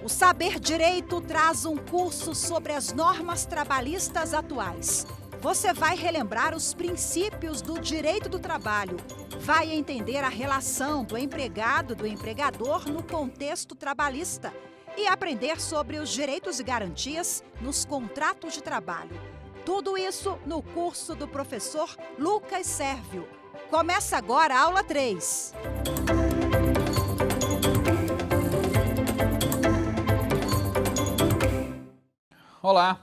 O Saber Direito traz um curso sobre as normas trabalhistas atuais. Você vai relembrar os princípios do direito do trabalho, vai entender a relação do empregado e do empregador no contexto trabalhista e aprender sobre os direitos e garantias nos contratos de trabalho. Tudo isso no curso do professor Lucas Sérvio. Começa agora a aula 3. Olá,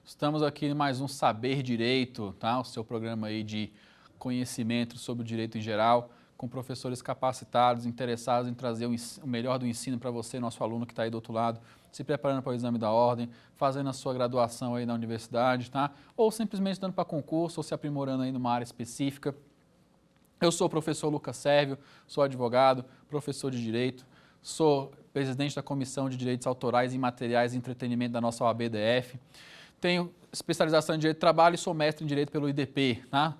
estamos aqui em mais um Saber Direito, tá? O seu programa aí de conhecimento sobre o direito em geral, com professores capacitados, interessados em trazer o melhor do ensino para você, nosso aluno que está aí do outro lado, se preparando para o exame da ordem, fazendo a sua graduação aí na universidade, tá? Ou simplesmente dando para concurso, ou se aprimorando aí numa área específica. Eu sou o professor Lucas Sérvio, sou advogado, professor de Direito, sou presidente da Comissão de Direitos Autorais e Materiais e Entretenimento da nossa OAB-DF. Tenho especialização em Direito do Trabalho e sou mestre em Direito pelo IDP. Tá?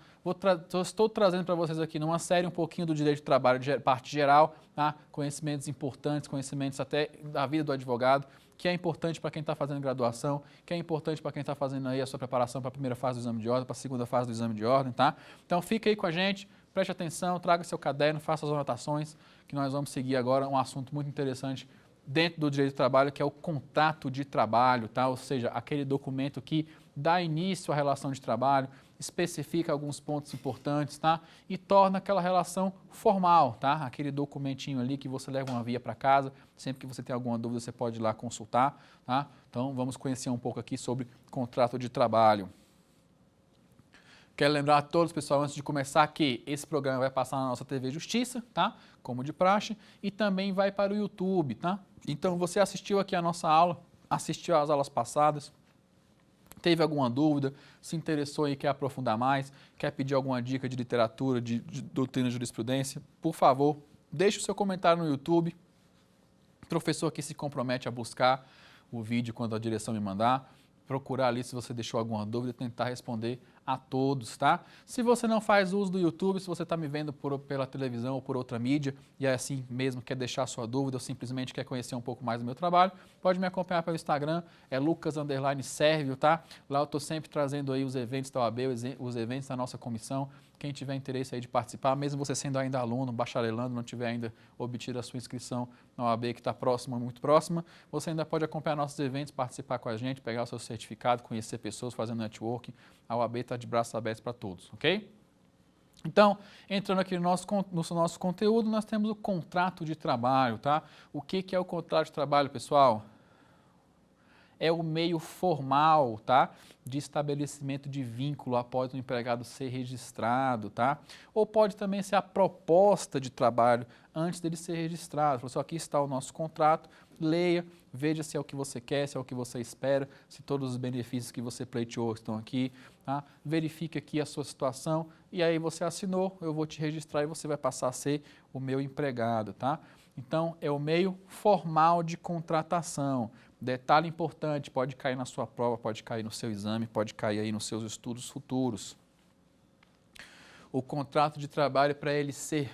Estou trazendo para vocês aqui numa série um pouquinho do Direito do Trabalho, parte geral, tá? Conhecimentos importantes, conhecimentos até da vida do advogado, que é importante para quem está fazendo graduação, que é importante para quem está fazendo aí a sua preparação para a primeira fase do exame de ordem, para a segunda fase do exame de ordem. Tá? Então fica aí com a gente. Preste atenção, traga seu caderno, faça as anotações, que nós vamos seguir agora um assunto muito interessante dentro do direito do trabalho, que é o contrato de trabalho, tá? Ou seja, aquele documento que dá início à relação de trabalho, especifica alguns pontos importantes, tá? E torna aquela relação formal, tá? Aquele documentinho ali que você leva uma via para casa, sempre que você tem alguma dúvida você pode ir lá consultar, tá? Então vamos conhecer um pouco aqui sobre contrato de trabalho. Quero lembrar a todos, pessoal, antes de começar, que esse programa vai passar na nossa TV Justiça, tá? Como de praxe, e também vai para o YouTube, tá? Então, você assistiu aqui a nossa aula, assistiu às aulas passadas, teve alguma dúvida, se interessou e quer aprofundar mais, quer pedir alguma dica de literatura, de doutrina e jurisprudência, por favor, deixe o seu comentário no YouTube. O professor aqui se compromete a buscar o vídeo quando a direção me mandar, procurar ali se você deixou alguma dúvida, tentar responder a todos, tá? Se você não faz uso do YouTube, se você está me vendo pela televisão ou por outra mídia e é assim mesmo quer deixar sua dúvida ou simplesmente quer conhecer um pouco mais do meu trabalho, pode me acompanhar pelo Instagram, é Lucas_Sérvio, tá? Lá eu estou sempre trazendo aí os eventos da OAB, os eventos da nossa comissão. Quem tiver interesse aí de participar, mesmo você sendo ainda aluno, bacharelando, não tiver ainda obtido a sua inscrição na OAB que está próxima, muito próxima, você ainda pode acompanhar nossos eventos, participar com a gente, pegar o seu certificado, conhecer pessoas, fazendo networking. A OAB está de braços abertos para todos, ok? Então, entrando aqui no nosso conteúdo, nós temos o contrato de trabalho, tá? O que é o contrato de trabalho, pessoal? É o meio formal, tá? De estabelecimento de vínculo após o empregado ser registrado, tá? Ou pode também ser a proposta de trabalho antes dele ser registrado. Pessoal, aqui está o nosso contrato, leia, veja se é o que você quer, se é o que você espera, se todos os benefícios que você pleiteou estão aqui, tá? Verifique aqui a sua situação e aí você assinou, eu vou te registrar e você vai passar a ser o meu empregado, tá? Então, é o meio formal de contratação. Detalhe importante, pode cair na sua prova, pode cair no seu exame, pode cair aí nos seus estudos futuros. O contrato de trabalho, para ele ser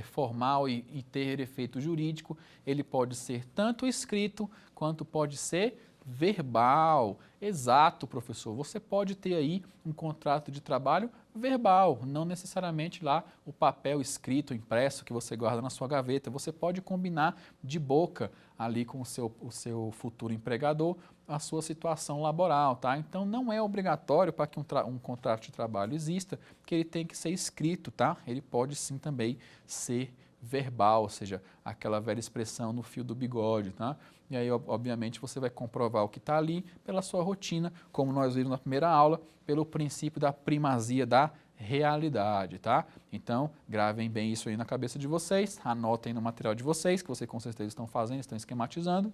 formal e ter efeito jurídico, ele pode ser tanto escrito quanto pode ser verbal. Exato, professor. Você pode ter aí um contrato de trabalho verbal, não necessariamente lá o papel escrito, impresso que você guarda na sua gaveta. Você pode combinar de boca ali com o seu futuro empregador a sua situação laboral, tá? Então não é obrigatório para que um contrato de trabalho exista que ele tem que ser escrito, tá? Ele pode sim também ser verbal, ou seja, aquela velha expressão no fio do bigode, tá? E aí, obviamente, você vai comprovar o que está ali pela sua rotina, como nós vimos na primeira aula, pelo princípio da primazia da realidade, tá? Então, gravem bem isso aí na cabeça de vocês, anotem no material de vocês, que vocês com certeza estão fazendo, estão esquematizando.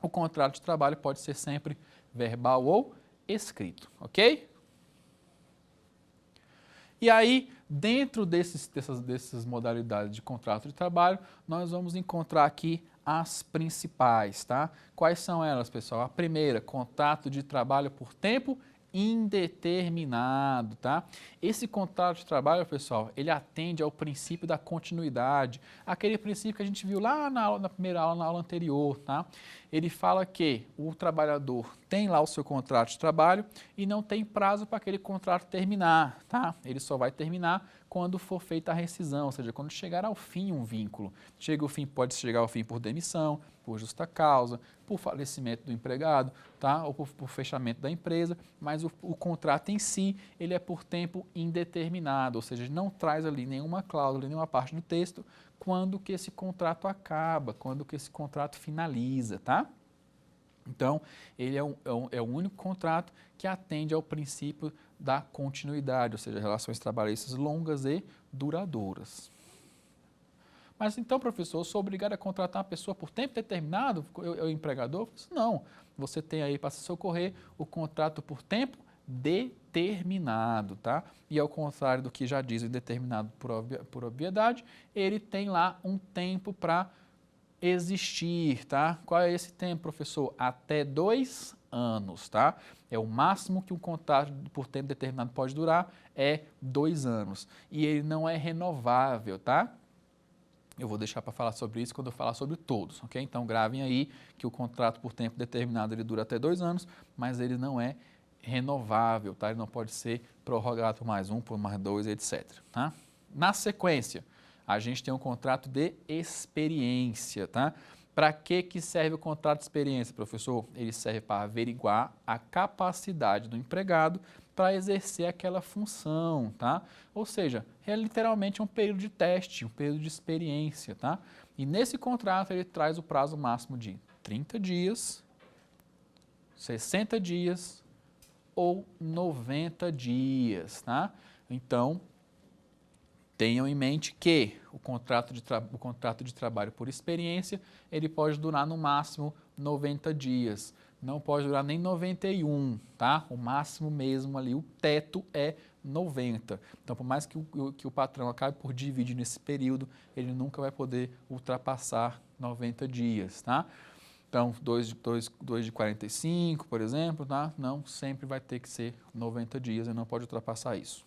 O contrato de trabalho pode ser sempre verbal ou escrito, ok? E aí, dentro dessas modalidades de contrato de trabalho, nós vamos encontrar aqui as principais, tá? Quais são elas, pessoal? A primeira, contrato de trabalho por tempo indeterminado, tá? Esse contrato de trabalho, pessoal, ele atende ao princípio da continuidade, aquele princípio que a gente viu lá na primeira aula, na aula anterior, tá? Ele fala que o trabalhador tem lá o seu contrato de trabalho e não tem prazo para aquele contrato terminar, tá? Ele só vai terminar quando for feita a rescisão, ou seja, quando chegar ao fim um vínculo. Pode chegar ao fim por demissão, por justa causa, por falecimento do empregado, tá? Ou por fechamento da empresa, mas o contrato em si, ele é por tempo indeterminado, ou seja, não traz ali nenhuma cláusula, nenhuma parte do texto, quando que esse contrato acaba, quando que esse contrato finaliza, tá? Então, ele é o único contrato que atende ao princípio da continuidade, ou seja, relações trabalhistas longas e duradouras. Mas então, professor, eu sou obrigado a contratar uma pessoa por tempo determinado, eu empregador? Não, você tem aí para se socorrer o contrato por tempo determinado, tá? E ao contrário do que já diz o indeterminado por obviedade, ele tem lá um tempo para existir, tá? Qual é esse tempo, professor? Até 2 anos, tá? É o máximo que um contrato por tempo determinado pode durar, é 2 anos. E ele não é renovável, tá? Eu vou deixar para falar sobre isso quando eu falar sobre todos, ok? Então gravem aí que o contrato por tempo determinado ele dura até 2 anos, mas ele não é renovável, tá? Ele não pode ser prorrogado por mais 1, por mais 2, etc, tá? Na sequência, a gente tem um contrato de experiência, tá? Para que serve o contrato de experiência, professor? Ele serve para averiguar a capacidade do empregado para exercer aquela função, tá? Ou seja, é literalmente um período de teste, um período de experiência, tá? E nesse contrato ele traz o prazo máximo de 30 dias, 60 dias ou 90 dias, tá? Então, tenham em mente que o contrato de trabalho por experiência, ele pode durar no máximo 90 dias. Não pode durar nem 91, tá? O máximo mesmo ali, o teto é 90. Então, por mais que o patrão acabe por dividir nesse período, ele nunca vai poder ultrapassar 90 dias, tá? Então, 2 de 45, por exemplo, tá? Não, sempre vai ter que ser 90 dias e não pode ultrapassar isso.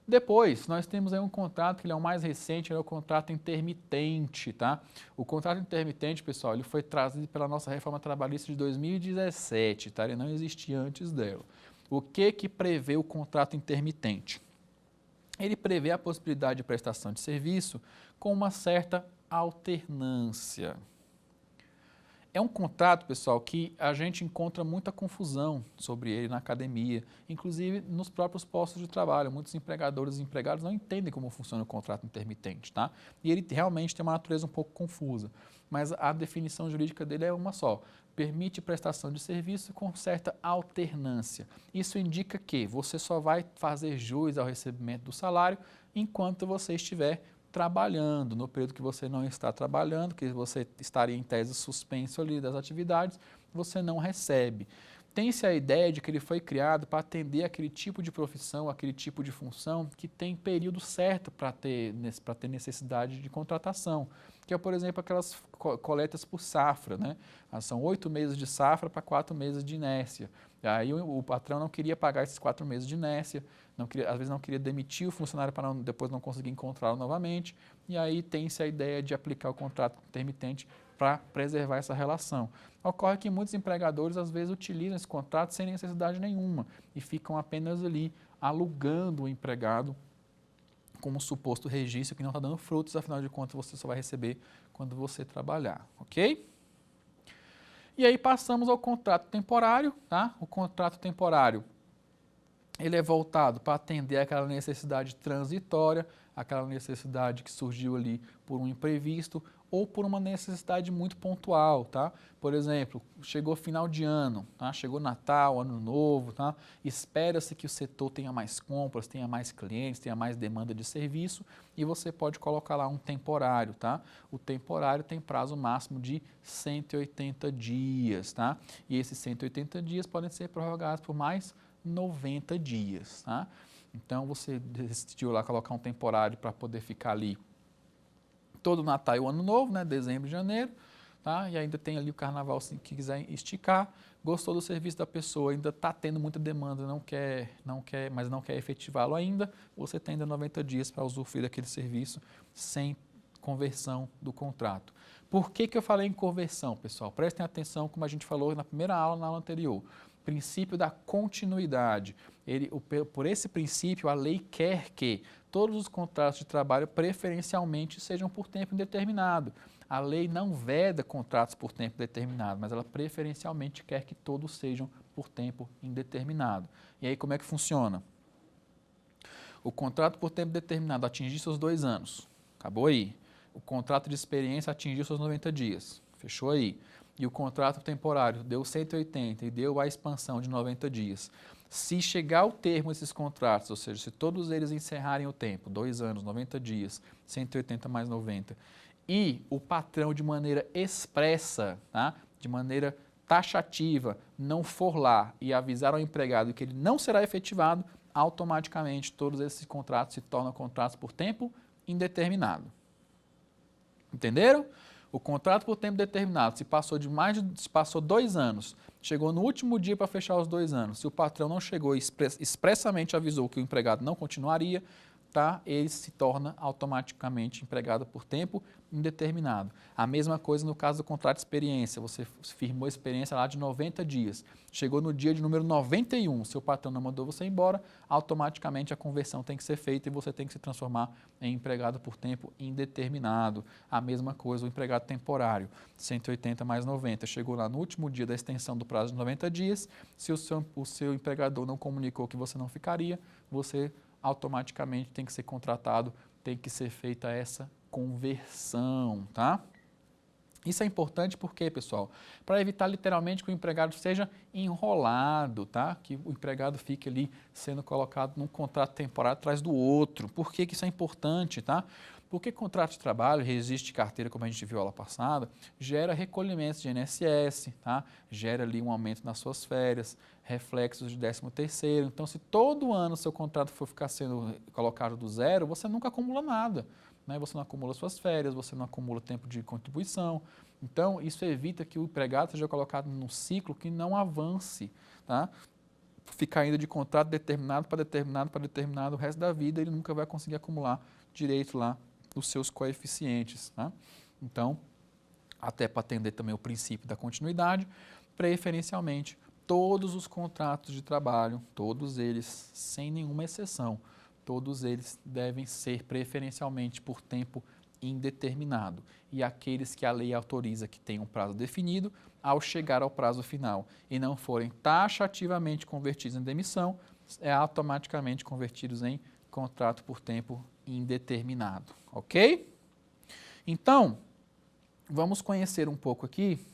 Depois, nós temos aí um contrato que ele é o mais recente, ele é o contrato intermitente, tá? O contrato intermitente, pessoal, ele foi trazido pela nossa reforma trabalhista de 2017, tá? Ele não existia antes dela. O que prevê o contrato intermitente? Ele prevê a possibilidade de prestação de serviço com uma certa alternância. É um contrato, pessoal, que a gente encontra muita confusão sobre ele na academia, inclusive nos próprios postos de trabalho. Muitos empregadores e empregados não entendem como funciona o contrato intermitente, tá? E ele realmente tem uma natureza um pouco confusa, mas a definição jurídica dele é uma só: permite prestação de serviço com certa alternância. Isso indica que você só vai fazer jus ao recebimento do salário enquanto você estiver trabalhando. No período que você não está trabalhando, que você estaria em tese suspenso ali das atividades, você não recebe. Tem-se a ideia de que ele foi criado para atender aquele tipo de profissão, aquele tipo de função que tem período certo para ter necessidade de contratação, que é, por exemplo, aquelas coletas por safra, né? São 8 meses de safra para 4 meses de inércia. Aí o patrão não queria pagar esses 4 meses de inércia, às vezes não queria demitir o funcionário para depois não conseguir encontrá-lo novamente, e aí tem-se a ideia de aplicar o contrato intermitente para preservar essa relação. Ocorre que muitos empregadores às vezes utilizam esse contrato sem necessidade nenhuma e ficam apenas ali alugando o empregado como um suposto registro que não está dando frutos, afinal de contas você só vai receber quando você trabalhar, ok? E aí passamos ao contrato temporário, tá? O contrato temporário, ele é voltado para atender aquela necessidade transitória, aquela necessidade que surgiu ali por um imprevisto ou por uma necessidade muito pontual, tá? Por exemplo, chegou final de ano, tá? Chegou Natal, Ano Novo, tá? Espera-se que o setor tenha mais compras, tenha mais clientes, tenha mais demanda de serviço e você pode colocar lá um temporário, tá? O temporário tem prazo máximo de 180 dias, tá? E esses 180 dias podem ser prorrogados por mais 90 dias, tá? Então você decidiu lá colocar um temporário para poder ficar ali todo o Natal e o Ano Novo, né? Dezembro e janeiro. tá? E ainda tem ali o carnaval, se quiser esticar, gostou do serviço da pessoa, ainda está tendo muita demanda, mas não quer efetivá-lo ainda, você tem ainda 90 dias para usufruir daquele serviço sem conversão do contrato. Por que eu falei em conversão, pessoal? Prestem atenção, como a gente falou na primeira aula, na aula anterior. Princípio da continuidade. Por esse princípio, a lei quer que todos os contratos de trabalho preferencialmente sejam por tempo indeterminado. A lei não veda contratos por tempo determinado, mas ela preferencialmente quer que todos sejam por tempo indeterminado. E aí como é que funciona? O contrato por tempo determinado atingiu seus 2 anos, acabou aí. O contrato de experiência atingiu seus 90 dias, fechou aí. E o contrato temporário deu 180 e deu a expansão de 90 dias. Se chegar ao termo desses contratos, ou seja, se todos eles encerrarem o tempo, 2 anos, 90 dias, 180 mais 90, e o patrão de maneira expressa, tá? De maneira taxativa, não for lá e avisar ao empregado que ele não será efetivado, automaticamente todos esses contratos se tornam contratos por tempo indeterminado. Entenderam? O contrato por tempo determinado, se passou 2 anos, chegou no último dia para fechar os 2 anos, se o patrão não chegou e expressamente avisou que o empregado não continuaria, tá? Ele se torna automaticamente empregado por tempo indeterminado. A mesma coisa no caso do contrato de experiência, você firmou a experiência lá de 90 dias, chegou no dia de número 91, seu patrão não mandou você embora, automaticamente a conversão tem que ser feita e você tem que se transformar em empregado por tempo indeterminado. A mesma coisa o empregado temporário, 180 mais 90, chegou lá no último dia da extensão do prazo de 90 dias, se o seu empregador não comunicou que você não ficaria, você automaticamente tem que ser contratado, tem que ser feita essa conversão, tá? Isso é importante porque, pessoal, para evitar literalmente que o empregado seja enrolado, tá? Que o empregado fique ali sendo colocado num contrato temporário atrás do outro. Por que isso é importante, tá? Porque contrato de trabalho, registro de carteira, como a gente viu na aula passada, gera recolhimentos de INSS, tá? Gera ali um aumento nas suas férias, reflexos de 13º. Então, se todo ano o seu contrato for ficar sendo colocado do zero, você nunca acumula nada. Né? Você não acumula suas férias, você não acumula tempo de contribuição. Então, isso evita que o empregado seja colocado num ciclo que não avance, tá? Ficar indo de contrato determinado para determinado para determinado o resto da vida, ele nunca vai conseguir acumular direito lá os seus coeficientes. Tá? Então, até para atender também o princípio da continuidade, preferencialmente, todos os contratos de trabalho, todos eles, sem nenhuma exceção, todos eles devem ser preferencialmente por tempo indeterminado. E aqueles que a lei autoriza que tenham um prazo definido, ao chegar ao prazo final e não forem taxativamente convertidos em demissão, é automaticamente convertidos em contrato por tempo indeterminado, ok? Então, vamos conhecer um pouco aqui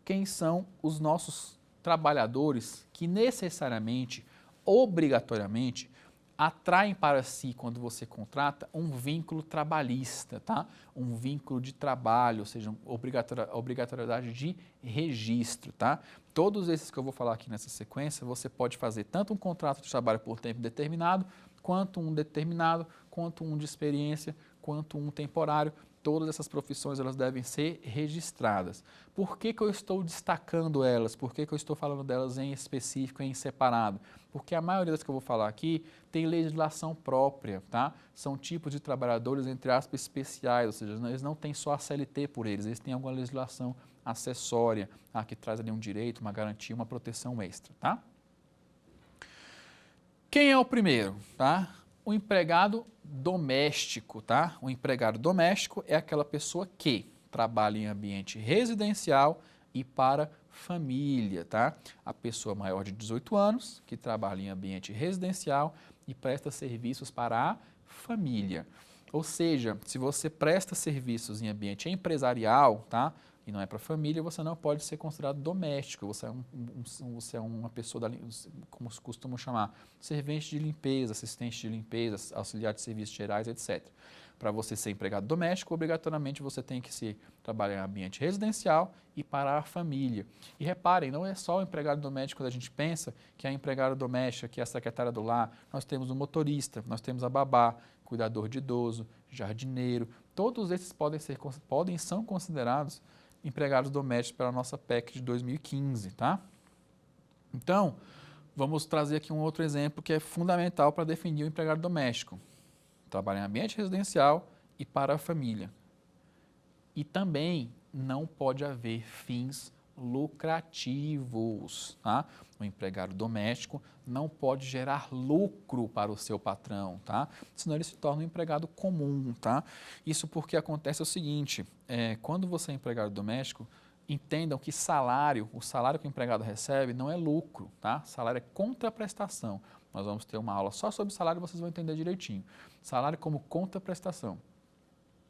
quem são os nossos trabalhadores que necessariamente, obrigatoriamente, atraem para si, quando você contrata, um vínculo trabalhista, tá? Um vínculo de trabalho, ou seja, obrigatoriedade de registro, tá? Todos esses que eu vou falar aqui nessa sequência, você pode fazer tanto um contrato de trabalho por tempo determinado, quanto um determinado, quanto um de experiência, quanto um temporário. Todas essas profissões elas devem ser registradas. Por que eu estou destacando elas? Por que eu estou falando delas em específico, em separado? Porque a maioria das que eu vou falar aqui tem legislação própria, tá? São tipos de trabalhadores, entre aspas, especiais, ou seja, eles não têm só a CLT por eles têm alguma legislação acessória, tá? Que traz ali um direito, uma garantia, uma proteção extra, tá? Quem é o primeiro, tá? O empregado doméstico, tá? O empregado doméstico é aquela pessoa que trabalha em ambiente residencial e para família, tá? A pessoa maior de 18 anos que trabalha em ambiente residencial e presta serviços para a família. Ou seja, se você presta serviços em ambiente empresarial, tá? E não é para família, você não pode ser considerado doméstico, você é uma pessoa, como se costuma chamar, servente de limpeza, assistente de limpeza, auxiliar de serviços gerais, etc. Para você ser empregado doméstico, obrigatoriamente você tem que trabalhar em ambiente residencial e para a família. E reparem, não é só o empregado doméstico quando a gente pensa que é a empregada doméstica, que é a secretária do lar, nós temos o motorista, nós temos a babá, cuidador de idoso, jardineiro, todos esses são considerados empregados domésticos pela nossa PEC de 2015, tá? Então, vamos trazer aqui um outro exemplo que é fundamental para definir o empregado doméstico. Trabalhar em ambiente residencial e para a família. E também não pode haver fins lucrativos, tá? O empregado doméstico não pode gerar lucro para o seu patrão, tá? Senão ele se torna um empregado comum, tá? Isso porque acontece o seguinte, quando você é empregado doméstico, entendam que o salário que o empregado recebe não é lucro, tá? Salário é contraprestação. Nós vamos ter uma aula só sobre salário e vocês vão entender direitinho. Salário como contraprestação.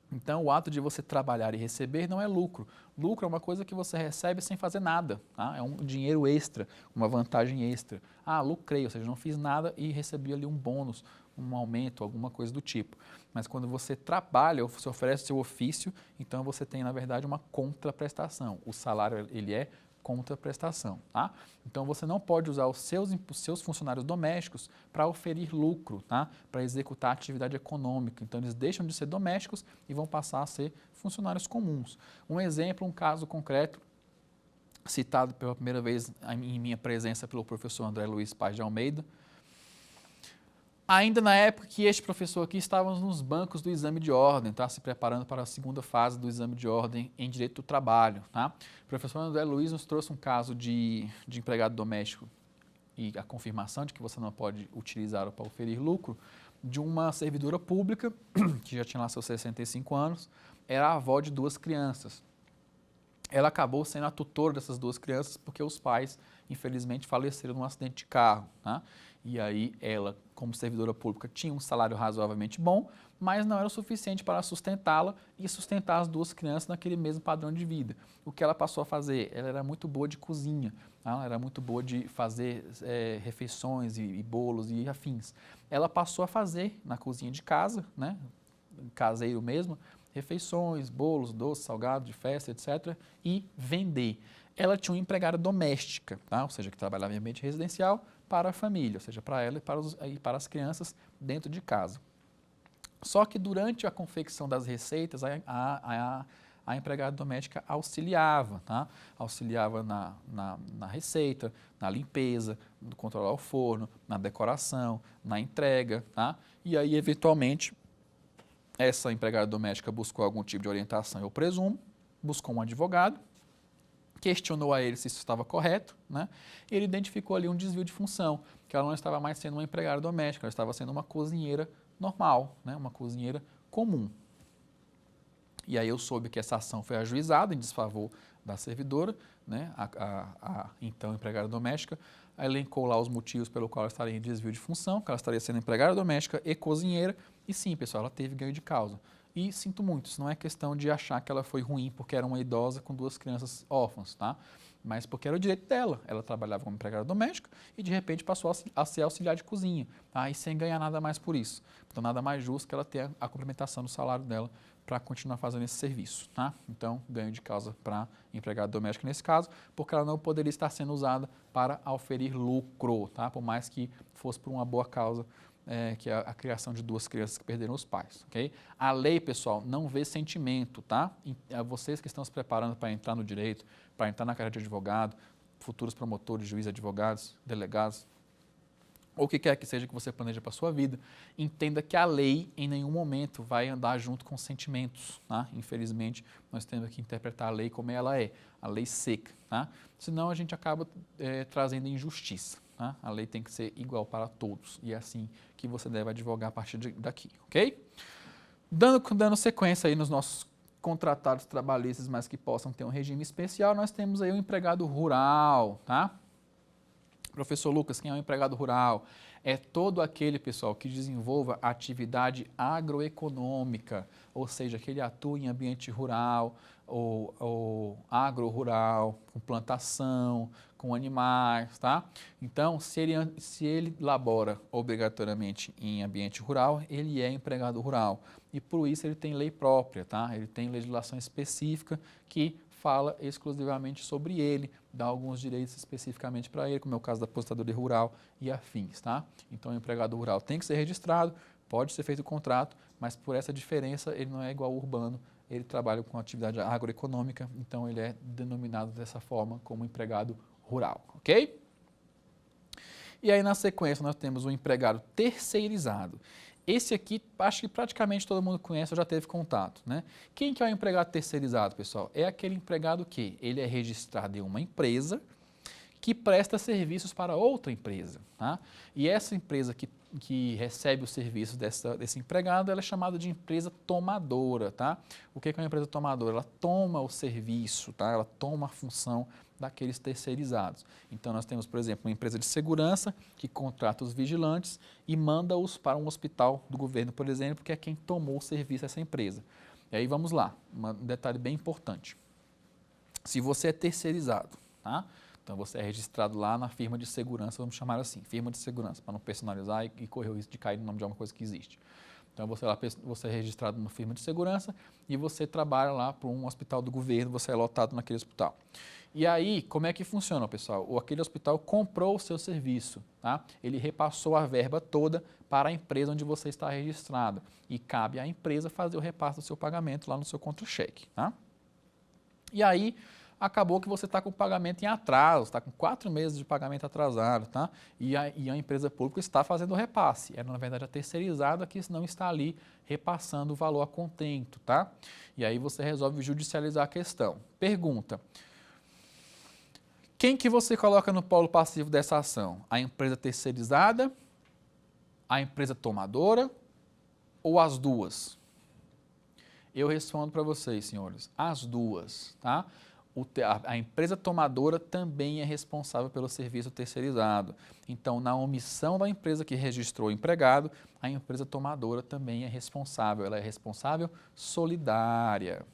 Então, o ato de você trabalhar e receber não é lucro. Lucro é uma coisa que você recebe sem fazer nada, tá? É um dinheiro extra, uma vantagem extra. Ah, lucrei, ou seja, não fiz nada e recebi ali um bônus, um aumento, alguma coisa do tipo. Mas quando você trabalha, ou você oferece o seu ofício, então você tem, na verdade, uma contraprestação. O salário, ele é contraprestação, tá? Então, você não pode usar os seus funcionários domésticos para oferir lucro, tá? Para executar atividade econômica. Então, eles deixam de ser domésticos e vão passar a ser funcionários comuns. Um exemplo, um caso concreto, citado pela primeira vez em minha presença pelo professor André Luiz Paz de Almeida. Ainda na época que este professor aqui estava nos bancos do exame de ordem, tá? Se preparando para a segunda fase do exame de ordem em direito do trabalho, tá? O professor André Luiz nos trouxe um caso de empregado doméstico e a confirmação de que você não pode utilizá-lo para oferir lucro, de uma servidora pública, que já tinha lá seus 65 anos, era a avó de 2 crianças. Ela acabou sendo a tutora dessas 2 crianças porque os pais, infelizmente, faleceram num acidente de carro, tá? E aí ela, como servidora pública, tinha um salário razoavelmente bom, mas não era o suficiente para sustentá-la e sustentar as 2 crianças naquele mesmo padrão de vida. O que ela passou a fazer? Ela era muito boa de cozinha, tá? Ela era muito boa de fazer refeições e bolos e afins. Ela passou a fazer na cozinha de casa, né, caseiro mesmo, refeições, bolos, doces, salgados de festa, etc. e vender. Ela tinha uma empregada doméstica, tá? Ou seja, que trabalhava em ambiente residencial para a família, ou seja, para ela e para as crianças dentro de casa. Só que durante a confecção das receitas, a empregada doméstica auxiliava, tá? Auxiliava na receita, na limpeza, no controlar o forno, na decoração, na entrega, tá? E aí, eventualmente, essa empregada doméstica buscou algum tipo de orientação, eu presumo, buscou um advogado, questionou a ele se isso estava correto, né? E ele identificou ali um desvio de função, que ela não estava mais sendo uma empregada doméstica, ela estava sendo uma cozinheira normal, né? Uma cozinheira comum. E aí eu soube que essa ação foi ajuizada em desfavor da servidora, né? A então empregada doméstica, elencou lá os motivos pelo qual ela estaria em desvio de função, que ela estaria sendo empregada doméstica e cozinheira, e sim, pessoal, ela teve ganho de causa. E sinto muito, isso não é questão de achar que ela foi ruim porque era uma idosa com 2 crianças órfãs, tá? Mas porque era o direito dela. Ela trabalhava como empregada doméstica e de repente passou a ser auxiliar de cozinha, tá? E sem ganhar nada mais por isso. Então nada mais justo que ela ter a complementação do salário dela para continuar fazendo esse serviço, tá? Então, ganho de causa para empregada doméstica nesse caso, porque ela não poderia estar sendo usada para auferir lucro, tá? Por mais que fosse por uma boa causa, que é a criação de 2 crianças que perderam os pais, ok? A lei, pessoal, não vê sentimento, tá? Vocês que estão se preparando para entrar no direito, para entrar na carreira de advogado, futuros promotores, juízes, advogados, delegados, ou o que quer que seja que você planeja para a sua vida, entenda que a lei em nenhum momento vai andar junto com sentimentos, tá? Infelizmente, nós temos que interpretar a lei como ela é, a lei seca, tá? Senão a gente acaba trazendo injustiça, tá? A lei tem que ser igual para todos e é assim que você deve advogar a partir daqui, ok? Dando sequência aí nos nossos contratados trabalhistas, mas que possam ter um regime especial, nós temos aí o empregado rural, tá? Professor Lucas, quem é o empregado rural? É todo aquele, pessoal, que desenvolva atividade agroeconômica, ou seja, que ele atua em ambiente rural ou agro-rural, com plantação, com animais, tá? Então, se ele labora obrigatoriamente em ambiente rural, ele é empregado rural. E por isso ele tem lei própria, tá? Ele tem legislação específica que fala exclusivamente sobre ele, dá alguns direitos especificamente para ele, como é o caso da aposentadoria rural e afins, tá? Então, o empregado rural tem que ser registrado, pode ser feito o contrato, mas por essa diferença ele não é igual ao urbano, ele trabalha com atividade agroeconômica, então ele é denominado dessa forma como empregado rural, ok? E aí, na sequência, nós temos o empregado terceirizado. Esse aqui, acho que praticamente todo mundo conhece ou já teve contato, né? Quem que é o empregado terceirizado, pessoal? É aquele empregado que ele é registrado em uma empresa que presta serviços para outra empresa, tá? E essa empresa que recebe os serviços desse empregado, ela é chamada de empresa tomadora, tá? O que é uma empresa tomadora? Ela toma o serviço, tá? Ela toma a função daqueles terceirizados. Então, nós temos, por exemplo, uma empresa de segurança que contrata os vigilantes e manda-os para um hospital do governo, por exemplo, que é quem tomou o serviço dessa empresa. E aí, vamos lá, um detalhe bem importante. Se você é terceirizado, tá? Então, você é registrado lá na firma de segurança, vamos chamar assim, firma de segurança, para não personalizar e correr o risco de cair no nome de alguma coisa que existe. Então, você é registrado numa firma de segurança e você trabalha lá para um hospital do governo, você é lotado naquele hospital. E aí, como é que funciona, pessoal? Aquele hospital comprou o seu serviço, tá? Ele repassou a verba toda para a empresa onde você está registrado. E cabe à empresa fazer o repasse do seu pagamento lá no seu contra-cheque, tá? E aí, acabou que você está com o pagamento em atraso, está com 4 meses de pagamento atrasado, tá? E a empresa pública está fazendo o repasse. É, na verdade, a terceirizada que não está ali repassando o valor a contento, tá? E aí você resolve judicializar a questão. Pergunta: quem que você coloca no polo passivo dessa ação? A empresa terceirizada, a empresa tomadora ou as duas? Eu respondo para vocês, senhores, as duas, tá? A empresa tomadora também é responsável pelo serviço terceirizado. Então, na omissão da empresa que registrou o empregado, a empresa tomadora também é responsável. Ela é responsável solidária.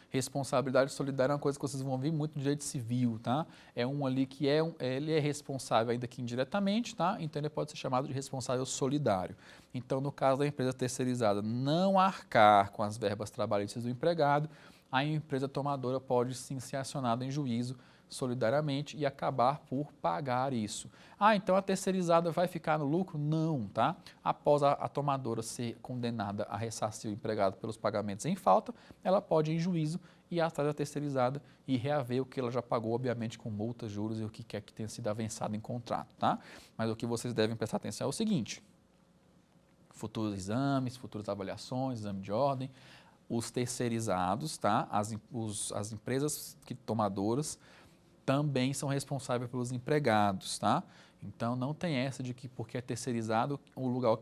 Responsabilidade solidária é uma coisa que vocês vão ver muito no direito civil, tá? É um ali que ele é responsável ainda que indiretamente, tá? Então ele pode ser chamado de responsável solidário. Então, no caso da empresa terceirizada não arcar com as verbas trabalhistas do empregado, a empresa tomadora pode sim ser acionada em juízo solidariamente e acabar por pagar isso. Ah, então a terceirizada vai ficar no lucro? Não, tá? Após a tomadora ser condenada a ressarcir o empregado pelos pagamentos em falta, ela pode ir em juízo e ir atrás da terceirizada e reaver o que ela já pagou, obviamente com multas, juros e o que quer que tenha sido avançado em contrato, tá? Mas o que vocês devem prestar atenção é o seguinte: futuros exames, futuras avaliações, exame de ordem, os terceirizados, tá? As empresas tomadoras também são responsáveis pelos empregados, tá? Então, não tem essa de que porque é terceirizado, o lugar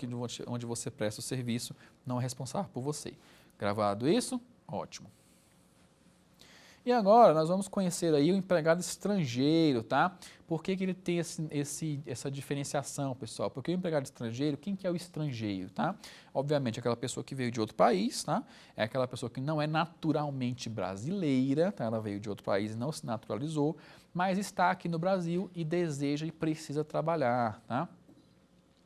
onde você presta o serviço não é responsável por você. Gravado isso? Ótimo. E agora nós vamos conhecer aí o empregado estrangeiro, tá? Por que ele tem essa diferenciação, pessoal? Porque o empregado estrangeiro, quem que é o estrangeiro, tá? Obviamente, aquela pessoa que veio de outro país, tá? É aquela pessoa que não é naturalmente brasileira, tá? Ela veio de outro país e não se naturalizou, mas está aqui no Brasil e deseja e precisa trabalhar, tá?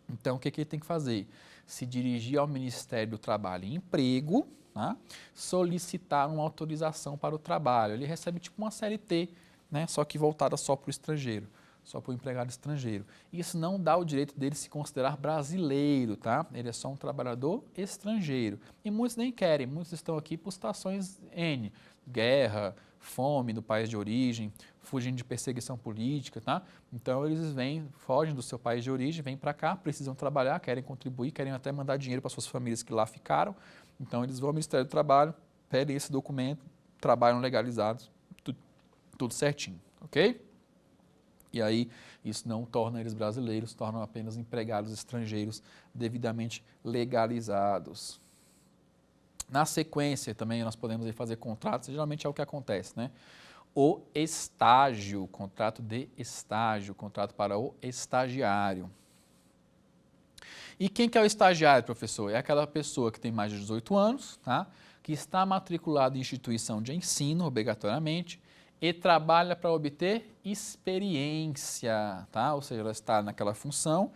Então, o que ele tem que fazer? Se dirigir ao Ministério do Trabalho e Emprego, tá? Solicitar uma autorização para o trabalho. Ele recebe tipo uma CLT, né? Só que voltada só para o estrangeiro, só para o empregado estrangeiro. Isso não dá o direito dele se considerar brasileiro, tá? Ele é só um trabalhador estrangeiro. E muitos nem querem, muitos estão aqui por situações N, guerra, fome no país de origem, fugindo de perseguição política, tá? Então eles fogem do seu país de origem, vêm para cá, precisam trabalhar, querem contribuir, querem até mandar dinheiro para suas famílias que lá ficaram. Então eles vão ao Ministério do Trabalho, pedem esse documento, trabalham legalizados, tudo certinho, ok? E aí isso não torna eles brasileiros, tornam apenas empregados estrangeiros devidamente legalizados. Na sequência também nós podemos fazer contratos, geralmente é o que acontece, né? O estágio, contrato de estágio, contrato para o estagiário. E quem que é o estagiário, professor? É aquela pessoa que tem mais de 18 anos, tá? Que está matriculada em instituição de ensino, obrigatoriamente, e trabalha para obter experiência, tá? Ou seja, ela está naquela função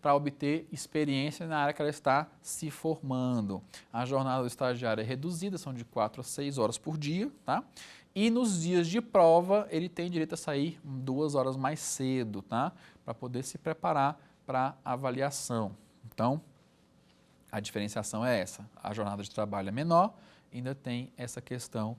para obter experiência na área que ela está se formando. A jornada do estagiário é reduzida, são de 4 a 6 horas por dia, tá? E nos dias de prova, ele tem direito a sair 2 horas mais cedo, tá? Para poder se preparar para a avaliação. Então, A diferenciação é essa, a jornada de trabalho é menor, ainda tem essa questão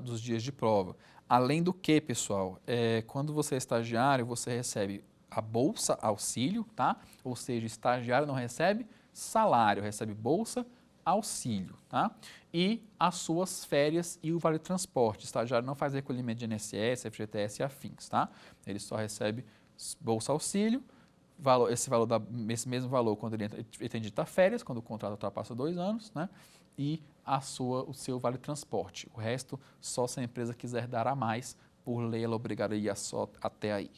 dos dias de prova. Além do que, pessoal, quando você é estagiário, você recebe a bolsa auxílio, tá? Ou seja, estagiário não recebe salário, recebe bolsa auxílio, tá? E as suas férias e o vale transporte. O estagiário não faz recolhimento de INSS, FGTS e afins, tá? Ele só recebe bolsa auxílio, esse mesmo valor quando ele tem de férias, quando o contrato ultrapassa 2 anos, né? E o seu vale transporte. O resto, só se a empresa quiser dar a mais, por lei ela obrigaria só até aí.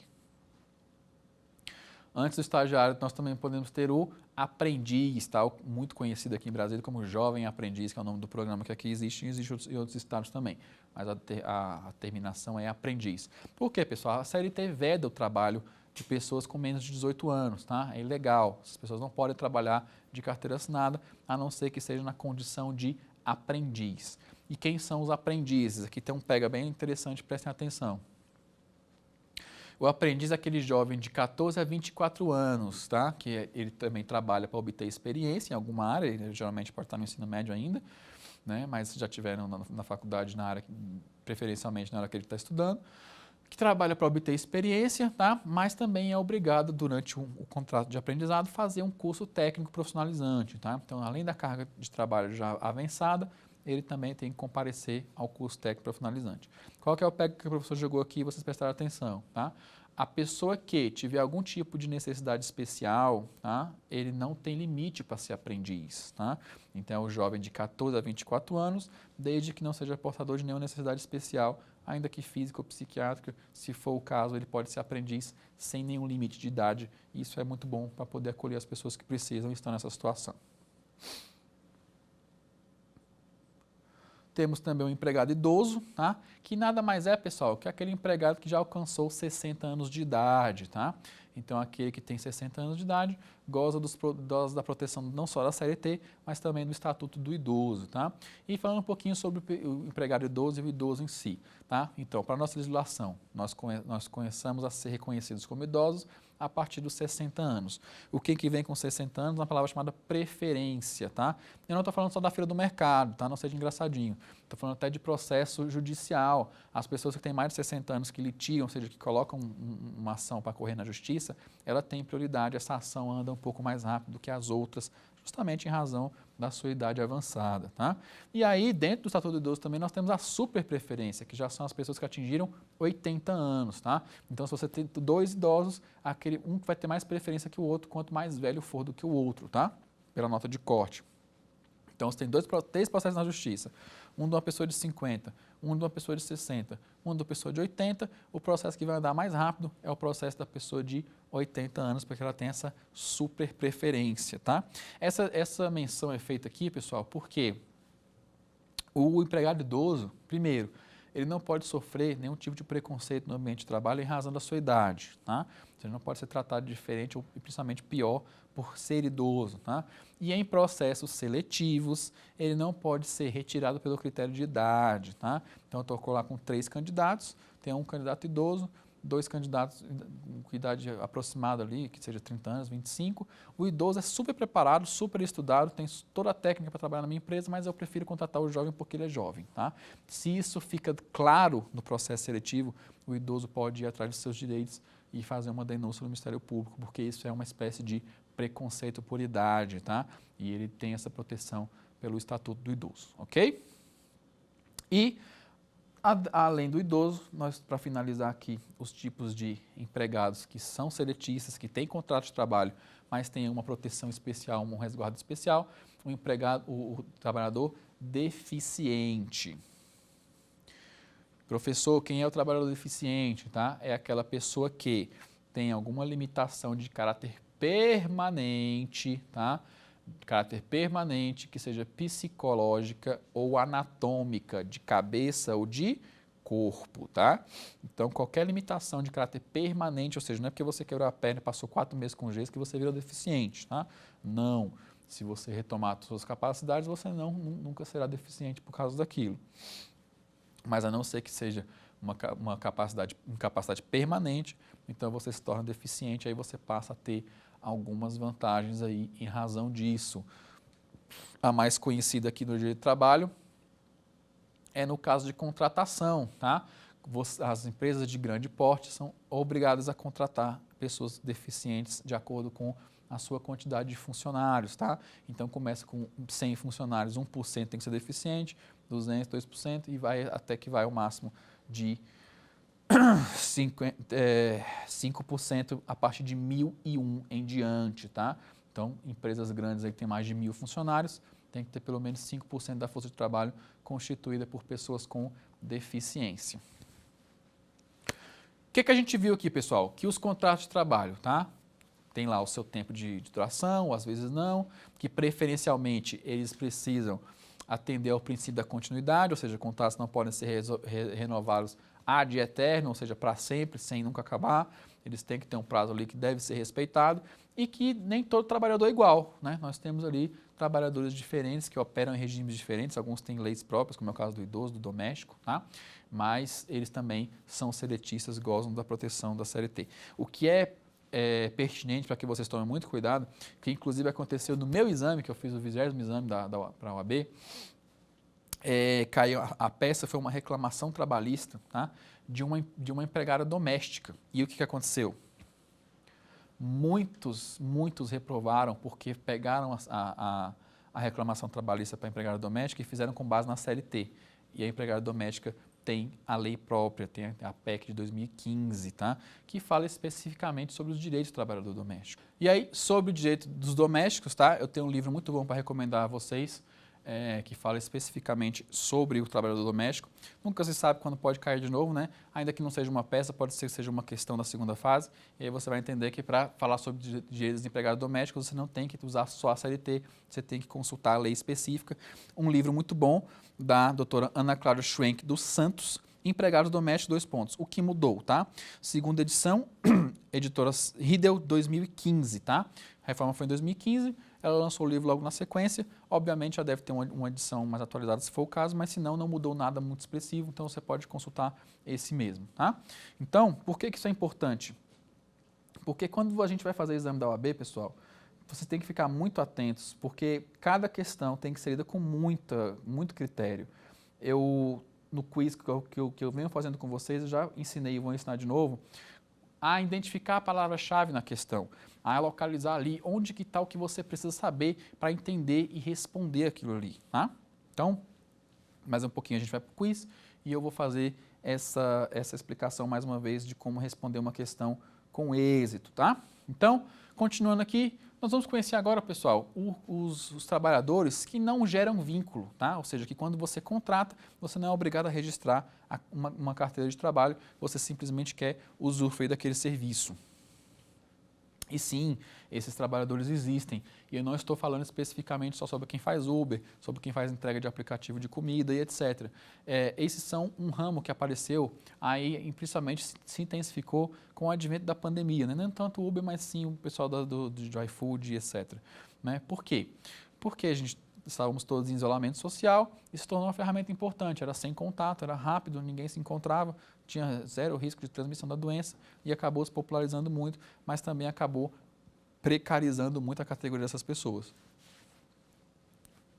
Antes do estagiário, nós também podemos ter o aprendiz, tá? Muito conhecido aqui em Brasília como jovem aprendiz, que é o nome do programa que aqui existe e existe em outros estados também. Mas a terminação é aprendiz. Por quê, pessoal? A CLT veda o trabalho de pessoas com menos de 18 anos, tá? É ilegal. As pessoas não podem trabalhar de carteira assinada, a não ser que seja na condição de aprendiz. E quem são os aprendizes? Aqui tem um pega bem interessante, prestem atenção. O aprendiz é aquele jovem de 14 a 24 anos, tá? Que ele também trabalha para obter experiência em alguma área, ele geralmente pode estar no ensino médio ainda, né? Mas já tiveram na faculdade, na área, preferencialmente na área que ele está estudando, que trabalha para obter experiência, tá? Mas também é obrigado, durante o contrato de aprendizado, fazer um curso técnico profissionalizante, tá? Então, além da carga de trabalho já avançada, ele também tem que comparecer ao curso técnico profissionalizante. Qual que é o PEG que o professor jogou aqui e vocês prestaram atenção, tá? A pessoa que tiver algum tipo de necessidade especial, tá? Ele não tem limite para ser aprendiz, tá? Então, é o jovem de 14 a 24 anos, desde que não seja portador de nenhuma necessidade especial, ainda que física ou psiquiátrica, se for o caso, ele pode ser aprendiz sem nenhum limite de idade. Isso é muito bom para poder acolher as pessoas que precisam e estão nessa situação. Temos também o empregado idoso, tá? Que nada mais é, pessoal, que aquele empregado que já alcançou 60 anos de idade, tá? Então, aquele que tem 60 anos de idade goza da proteção não só da CLT, mas também do Estatuto do Idoso, tá? E falando um pouquinho sobre o empregado idoso e o idoso em si, tá? Então, para a nossa legislação, nós começamos a ser reconhecidos como idosos a partir dos 60 anos. O que vem com 60 anos? Uma palavra chamada preferência, tá? Eu não estou falando só da fila do mercado, tá? Não seja engraçadinho. Estou falando até de processo judicial. As pessoas que têm mais de 60 anos que litigam, ou seja, que colocam uma ação para correr na justiça, ela tem prioridade, essa ação anda um pouco mais rápido do que as outras, justamente em razão da sua idade avançada, tá? E aí, dentro do Estatuto do Idoso também, nós temos a superpreferência, que já são as pessoas que atingiram 80 anos, tá? Então, se você tem 2 idosos, um vai ter mais preferência que o outro, quanto mais velho for do que o outro, tá? Pela nota de corte. Então, você tem 3 processos na justiça, um de uma pessoa de 50, um de uma pessoa de 60, um de uma pessoa de 80, o processo que vai andar mais rápido é o processo da pessoa de 80 anos, porque ela tem essa super preferência, tá? Essa menção é feita aqui, pessoal, porque o empregado idoso, primeiro, ele não pode sofrer nenhum tipo de preconceito no ambiente de trabalho em razão da sua idade, tá? Ele não pode ser tratado diferente ou principalmente pior por ser idoso, tá? E em processos seletivos, ele não pode ser retirado pelo critério de idade, tá? Então, eu estou lá com 3 candidatos, tem um candidato idoso, 2 candidatos com idade aproximada ali, que seja 30 anos, 25. O idoso é super preparado, super estudado, tem toda a técnica para trabalhar na minha empresa, mas eu prefiro contratar o jovem porque ele é jovem, tá? Se isso fica claro no processo seletivo, o idoso pode ir atrás dos seus direitos e fazer uma denúncia no Ministério Público, porque isso é uma espécie de preconceito por idade, tá? E ele tem essa proteção pelo Estatuto do Idoso, ok? E além do idoso, nós, para finalizar aqui, os tipos de empregados que são seletistas, que têm contrato de trabalho, mas têm uma proteção especial, um resguardo especial, o trabalhador deficiente. Professor, quem é o trabalhador deficiente? Tá? É aquela pessoa que tem alguma limitação de caráter permanente, tá? Caráter permanente, que seja psicológica ou anatômica, de cabeça ou de corpo, tá? Então, qualquer limitação de caráter permanente, ou seja, não é porque você quebrou a perna e passou 4 meses com gesso que você virou deficiente, tá? Não. Se você retomar as suas capacidades, você nunca será deficiente por causa daquilo. Mas a não ser que seja uma incapacidade permanente, então você se torna deficiente, aí você passa a ter algumas vantagens aí em razão disso. a mais conhecida aqui no direito do trabalho, é no caso de contratação, tá? As empresas de grande porte são obrigadas a contratar pessoas deficientes de acordo com a sua quantidade de funcionários, tá? Então, começa com 100 funcionários, 1% tem que ser deficiente, 200, 2%, e vai até que vai ao máximo de 5% a partir de 1.001 em diante, tá? Então, empresas grandes aí que têm mais de 1.000 funcionários, tem que ter pelo menos 5% da força de trabalho constituída por pessoas com deficiência. O que a gente viu aqui, pessoal? Que os contratos de trabalho, tá? Tem lá o seu tempo de duração, ou às vezes não, que preferencialmente eles precisam atender ao princípio da continuidade, ou seja, contratos não podem ser renovados ad eterno, ou seja, para sempre, sem nunca acabar. Eles têm que ter um prazo ali que deve ser respeitado e que nem todo trabalhador é igual, né? Nós temos ali trabalhadores diferentes que operam em regimes diferentes, alguns têm leis próprias, como é o caso do idoso, do doméstico, tá? Mas eles também são seletistas, gozam da proteção da CLT. O que é pertinente para que vocês tomem muito cuidado, que inclusive aconteceu no meu exame, que eu fiz o 20º exame para a OAB, caiu, a peça foi uma reclamação trabalhista, tá? de uma empregada doméstica. E o que aconteceu? Muitos reprovaram porque pegaram a reclamação trabalhista para a empregada doméstica e fizeram com base na CLT. E a empregada doméstica tem a lei própria, tem a PEC de 2015, tá? Que fala especificamente sobre os direitos do trabalhador doméstico. E aí, sobre o direito dos domésticos, tá? Eu tenho um livro muito bom para recomendar a vocês, que fala especificamente sobre o trabalhador doméstico. Nunca se sabe quando pode cair de novo, né? Ainda que não seja uma peça, pode ser que seja uma questão da segunda fase. E aí você vai entender que para falar sobre direitos dos empregados domésticos, você não tem que usar só a CLT, você tem que consultar a lei específica. Um livro muito bom da doutora Ana Cláudia Schwenk dos Santos, Empregados Domésticos, 2 pontos. O que mudou, tá? Segunda edição, editora Riedel, 2015, tá? A reforma foi em 2015, ela lançou o livro logo na sequência. Obviamente, já deve ter uma edição mais atualizada, se for o caso, mas se não, não mudou nada muito expressivo, então você pode consultar esse mesmo, tá? Então, por que isso é importante? Porque quando a gente vai fazer o exame da OAB, pessoal, você tem que ficar muito atentos, porque cada questão tem que ser lida com muito critério. No quiz que eu venho fazendo com vocês, eu já ensinei e vou ensinar de novo, a identificar a palavra-chave na questão, a localizar ali onde que está o que você precisa saber para entender e responder aquilo ali, tá? Então, mais um pouquinho a gente vai para o quiz e eu vou fazer essa explicação mais uma vez de como responder uma questão com êxito, tá? Então, continuando aqui, nós vamos conhecer agora, pessoal, os trabalhadores que não geram vínculo, tá? Ou seja, que quando você contrata, você não é obrigado a registrar uma carteira de trabalho, você simplesmente quer usufruir daquele serviço. E sim, esses trabalhadores existem. E eu não estou falando especificamente só sobre quem faz Uber, sobre quem faz entrega de aplicativo de comida e etc. Esses são um ramo que apareceu, aí principalmente se intensificou com o advento da pandemia, né? Não tanto o Uber, mas sim o pessoal do iFood e etc. Né? Por quê? Porque estávamos todos em isolamento social e se tornou uma ferramenta importante, era sem contato, era rápido, ninguém se encontrava, tinha zero risco de transmissão da doença e acabou se popularizando muito, mas também acabou precarizando muito a categoria dessas pessoas.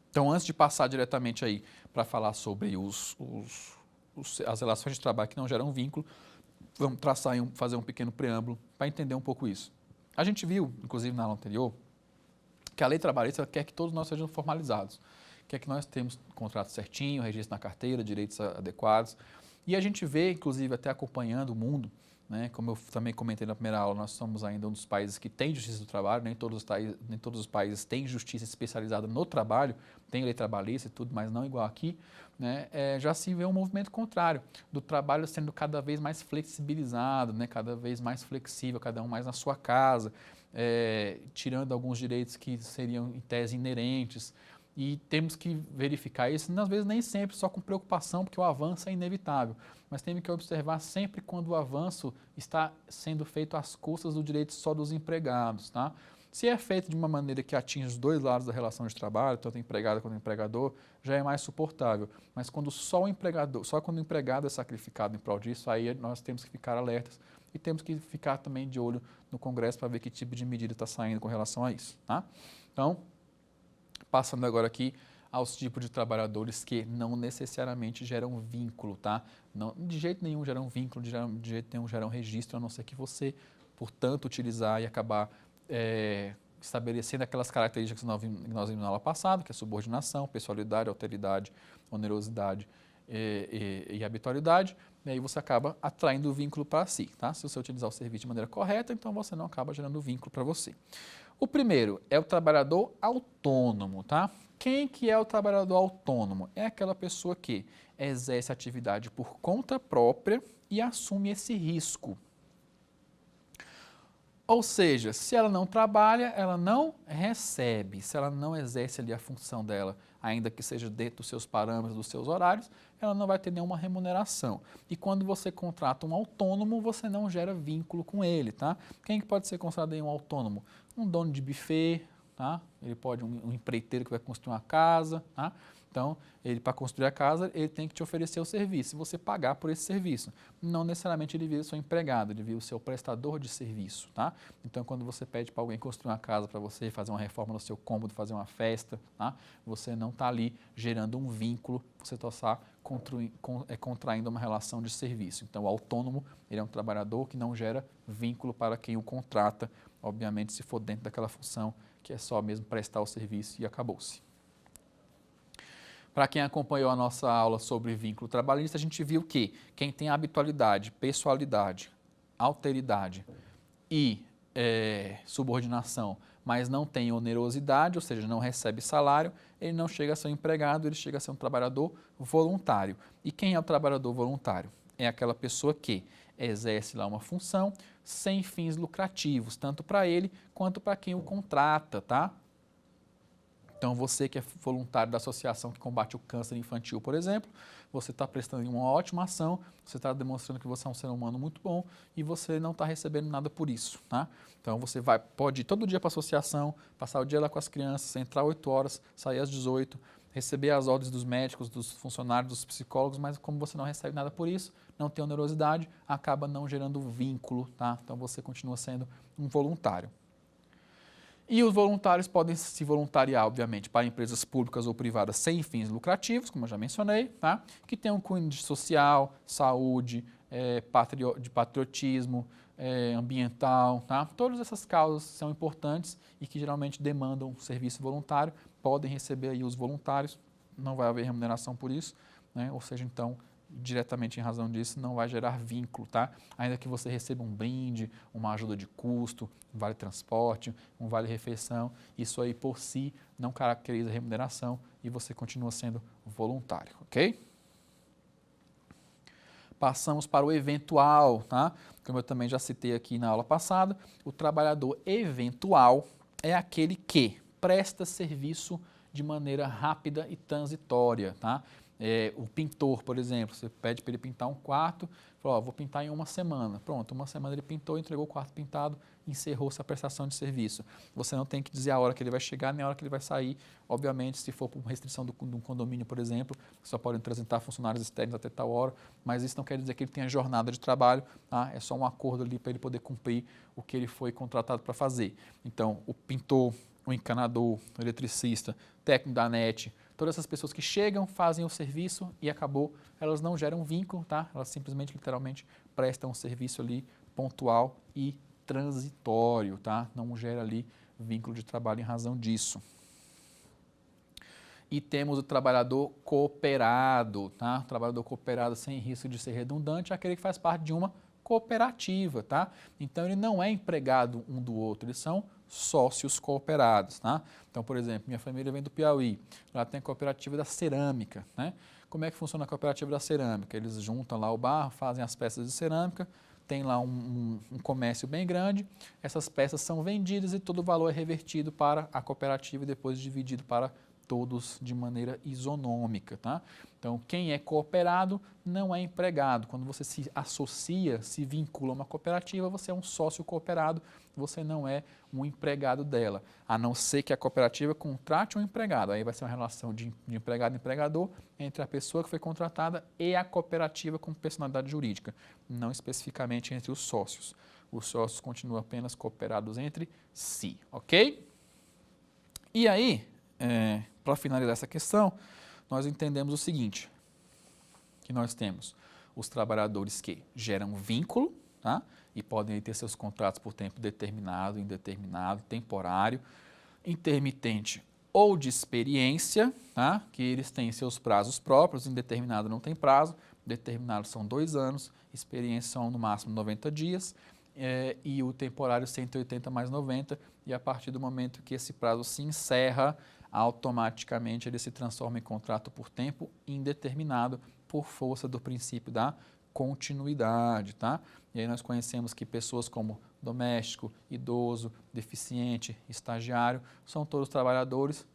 Então, antes de passar diretamente aí para falar sobre as relações de trabalho que não geram vínculo, vamos fazer um pequeno preâmbulo para entender um pouco isso. A gente viu, inclusive na aula anterior, que a lei trabalhista quer que todos nós sejamos formalizados, quer que nós temos contrato certinho, registro na carteira, direitos adequados. E a gente vê, inclusive, até acompanhando o mundo, né, como eu também comentei na primeira aula, nós somos ainda um dos países que tem justiça do trabalho, nem todos os países têm justiça especializada no trabalho, tem lei trabalhista e tudo, mas não igual aqui, né, já se vê um movimento contrário, do trabalho sendo cada vez mais flexibilizado, né, cada vez mais flexível, cada um mais na sua casa, tirando alguns direitos que seriam em tese inerentes, e temos que verificar isso, às vezes nem sempre só com preocupação, porque o avanço é inevitável, mas temos que observar sempre quando o avanço está sendo feito às custas do direito só dos empregados, tá? Se é feito de uma maneira que atinge os dois lados da relação de trabalho, tanto o empregado quanto o empregador, já é mais suportável. Mas quando só quando o empregado é sacrificado em prol disso, aí nós temos que ficar alertas e temos que ficar também de olho no Congresso para ver que tipo de medida está saindo com relação a isso, tá? Então, Passando agora aqui aos tipos de trabalhadores que não necessariamente geram vínculo, tá? Não, de jeito nenhum geram vínculo, de jeito nenhum geram registro, a não ser que você, portanto, utilizar e acabar estabelecendo aquelas características que nós vimos na aula passada, que é subordinação, pessoalidade, alteridade, onerosidade e habitualidade, e aí você acaba atraindo o vínculo para si, tá? Se você utilizar o serviço de maneira correta, então você não acaba gerando vínculo para você. O primeiro é o trabalhador autônomo, tá? Quem que é o trabalhador autônomo? É aquela pessoa que exerce atividade por conta própria e assume esse risco. Ou seja, se ela não trabalha, ela não recebe. Se ela não exerce ali a função dela, ainda que seja dentro dos seus parâmetros, dos seus horários, ela não vai ter nenhuma remuneração. E quando você contrata um autônomo, você não gera vínculo com ele, tá? Quem que pode ser considerado aí um autônomo? Um dono de buffet, tá? Ele pode um empreiteiro que vai construir uma casa, tá? Então, ele para construir a casa, ele tem que te oferecer o serviço, e você pagar por esse serviço. Não necessariamente ele vira o seu empregado, ele vira o seu prestador de serviço, tá? Então, quando você pede para alguém construir uma casa para você, fazer uma reforma no seu cômodo, fazer uma festa, tá? Você não está ali gerando um vínculo, você está contraindo uma relação de serviço. Então, o autônomo, ele é um trabalhador que não gera vínculo para quem o contrata, obviamente, se for dentro daquela função que é só mesmo prestar o serviço e acabou-se. Para quem acompanhou a nossa aula sobre vínculo trabalhista, a gente viu que quem tem habitualidade, pessoalidade, alteridade e subordinação, mas não tem onerosidade, ou seja, não recebe salário, ele não chega a ser um empregado, ele chega a ser um trabalhador voluntário. E quem é o trabalhador voluntário? É aquela pessoa que exerce lá uma função sem fins lucrativos, tanto para ele quanto para quem o contrata, tá? Então, você que é voluntário da associação que combate o câncer infantil, por exemplo, você está prestando uma ótima ação, você está demonstrando que você é um ser humano muito bom e você não está recebendo nada por isso, tá? Então, você pode ir todo dia para a associação, passar o dia lá com as crianças, entrar 8 horas, sair às 18, receber as ordens dos médicos, dos funcionários, dos psicólogos, mas como você não recebe nada por isso, não tem onerosidade, acaba não gerando vínculo, tá? Então, você continua sendo um voluntário. E os voluntários podem se voluntariar, obviamente, para empresas públicas ou privadas sem fins lucrativos, como eu já mencionei, tá? Que tenham um cunho de social, saúde, de patriotismo, ambiental, tá? Todas essas causas são importantes e que geralmente demandam serviço voluntário, podem receber aí os voluntários, não vai haver remuneração por isso, né? Ou seja, então, diretamente em razão disso, não vai gerar vínculo, tá? Ainda que você receba um brinde, uma ajuda de custo, um vale transporte, um vale refeição, isso aí por si não caracteriza remuneração e você continua sendo voluntário, ok? Passamos para o eventual, tá? Como eu também já citei aqui na aula passada, o trabalhador eventual é aquele que presta serviço de maneira rápida e transitória, tá? O pintor, por exemplo, você pede para ele pintar um quarto, fala, vou pintar em uma semana. Pronto, uma semana ele pintou, entregou o quarto pintado, encerrou-se a prestação de serviço. Você não tem que dizer a hora que ele vai chegar, nem a hora que ele vai sair. Obviamente, se for por restrição de um condomínio, por exemplo, só podem apresentar funcionários externos até tal hora, mas isso não quer dizer que ele tenha jornada de trabalho, tá? É só um acordo ali para ele poder cumprir o que ele foi contratado para fazer. Então, o pintor, o encanador, o eletricista, técnico da NET, todas essas pessoas que chegam, fazem o serviço e acabou, elas não geram vínculo, tá? Elas simplesmente, literalmente, prestam um serviço ali pontual e transitório, tá? Não gera ali vínculo de trabalho em razão disso. E temos o trabalhador cooperado, tá? O trabalhador cooperado sem risco de ser redundante é aquele que faz parte de uma cooperativa, tá? Então, ele não é empregado um do outro, eles são sócios cooperados, tá? Então, por exemplo, minha família vem do Piauí, lá tem a cooperativa da cerâmica, né? Como é que funciona a cooperativa da cerâmica? Eles juntam lá o barro, fazem as peças de cerâmica, tem lá um comércio bem grande, essas peças são vendidas e todo o valor é revertido para a cooperativa e depois dividido para todos de maneira isonômica, tá? Então, quem é cooperado não é empregado. Quando você se associa, se vincula a uma cooperativa, você é um sócio cooperado, você não é um empregado dela, a não ser que a cooperativa contrate um empregado. Aí vai ser uma relação de empregado e empregador entre a pessoa que foi contratada e a cooperativa com personalidade jurídica, não especificamente entre os sócios. Os sócios continuam apenas cooperados entre si, ok? E aí, para finalizar essa questão, nós entendemos o seguinte, que nós temos os trabalhadores que geram vínculo, tá? E podem ter seus contratos por tempo determinado, indeterminado, temporário, intermitente ou de experiência, tá? Que eles têm seus prazos próprios, indeterminado não tem prazo, determinado são 2 anos, experiência são no máximo 90 dias, e o temporário 180 mais 90, e a partir do momento que esse prazo se encerra, automaticamente ele se transforma em contrato por tempo indeterminado, por força do princípio da continuidade, tá? E aí nós conhecemos que pessoas como doméstico, idoso, deficiente, estagiário, são todos trabalhadores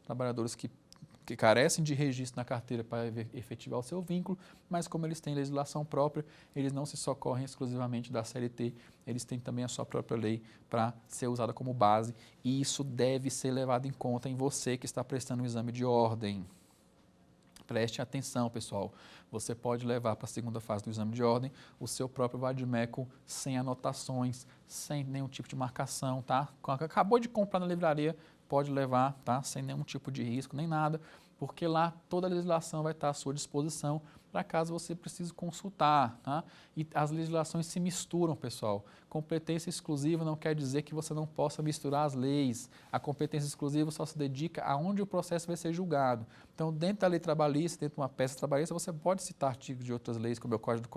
que carecem de registro na carteira para efetivar o seu vínculo, mas como eles têm legislação própria, eles não se socorrem exclusivamente da CLT, eles têm também a sua própria lei para ser usada como base, e isso deve ser levado em conta em você que está prestando o exame de ordem. Preste atenção, pessoal. Você pode levar para a segunda fase do exame de ordem o seu próprio vade-mecum sem anotações, sem nenhum tipo de marcação, tá? Acabou de comprar na livraria, pode levar, tá? Sem nenhum tipo de risco, nem nada, porque lá toda a legislação vai estar à sua disposição para caso você precise consultar, tá? E as legislações se misturam, pessoal. Competência exclusiva não quer dizer que você não possa misturar as leis. A competência exclusiva só se dedica aonde o processo vai ser julgado. Então, dentro da lei trabalhista, dentro de uma peça trabalhista, você pode citar artigos de outras leis, como é o Código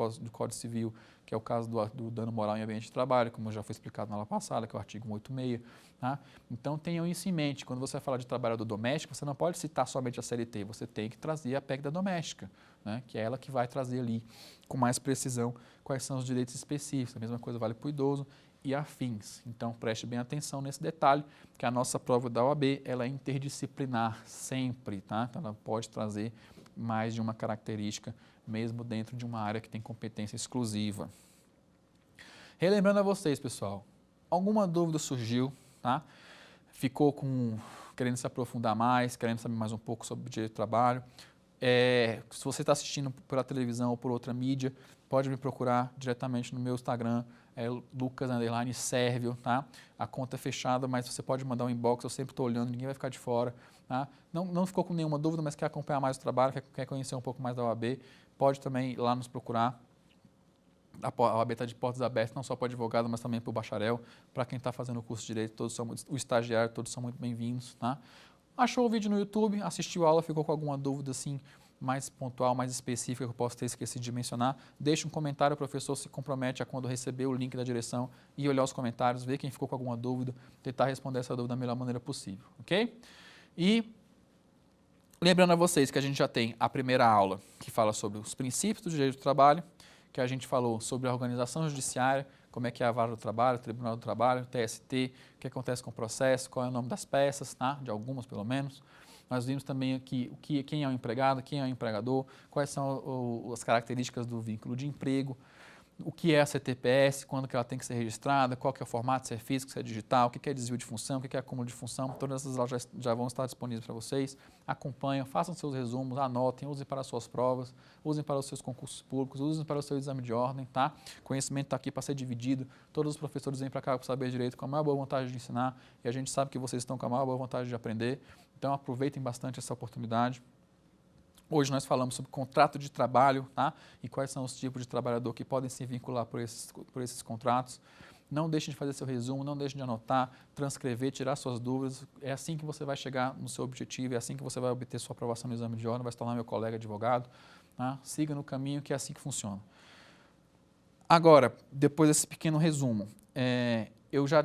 Civil, que é o caso do dano moral em ambiente de trabalho, como já foi explicado na aula passada, que é o artigo 186. Tá? Então, tenham isso em mente. Quando você fala de trabalhador doméstico, você não pode citar somente a CLT, você tem que trazer a PEC da doméstica, né? Que é ela que vai trazer ali com mais precisão quais são os direitos específicos. A mesma coisa vale para o idoso e afins. Então, preste bem atenção nesse detalhe, que a nossa prova da OAB ela é interdisciplinar sempre, tá? Então, ela pode trazer mais de uma característica, mesmo dentro de uma área que tem competência exclusiva. Relembrando a vocês, pessoal, alguma dúvida surgiu, tá? Ficou querendo se aprofundar mais, querendo saber mais um pouco sobre o direito do trabalho, se você está assistindo pela televisão ou por outra mídia, pode me procurar diretamente no meu Instagram, Lucas_Servio, tá? A conta é fechada, mas você pode mandar um inbox, eu sempre estou olhando, ninguém vai ficar de fora, tá? Não ficou com nenhuma dúvida, mas quer acompanhar mais o trabalho, quer conhecer um pouco mais da OAB, pode também ir lá nos procurar. A OAB está de portas abertas, não só para o advogado, mas também para o bacharel, para quem está fazendo o curso de Direito, o estagiário, todos são muito bem-vindos, tá? Achou o vídeo no YouTube, assistiu a aula, ficou com alguma dúvida assim, mais pontual, mais específica que eu posso ter esquecido de mencionar, deixe um comentário, o professor se compromete a quando receber o link da direção e olhar os comentários, ver quem ficou com alguma dúvida, tentar responder essa dúvida da melhor maneira possível, ok? E lembrando a vocês que a gente já tem a primeira aula que fala sobre os princípios do direito do trabalho, que a gente falou sobre a organização judiciária, como é que é a vara do trabalho, o tribunal do trabalho, o TST, o que acontece com o processo, qual é o nome das peças, tá? De algumas pelo menos. Nós vimos também aqui quem é o empregado, quem é o empregador, quais são as características do vínculo de emprego, o que é a CTPS, quando que ela tem que ser registrada, qual que é o formato, se é físico, se é digital, o que é desvio de função, o que é acúmulo de função, todas essas aulas já vão estar disponíveis para vocês. Acompanhem, façam seus resumos, anotem, usem para as suas provas, usem para os seus concursos públicos, usem para o seu exame de ordem, tá? Conhecimento está aqui para ser dividido, todos os professores vêm para cá para saber direito com a maior boa vontade de ensinar e a gente sabe que vocês estão com a maior boa vontade de aprender, então aproveitem bastante essa oportunidade. Hoje nós falamos sobre contrato de trabalho, tá? E quais são os tipos de trabalhador que podem se vincular por esses contratos. Não deixem de fazer seu resumo, não deixem de anotar, transcrever, tirar suas dúvidas. É assim que você vai chegar no seu objetivo, é assim que você vai obter sua aprovação no exame de ordem, vai se tornar meu colega advogado. Tá? Siga no caminho que é assim que funciona. Agora, depois desse pequeno resumo, eu já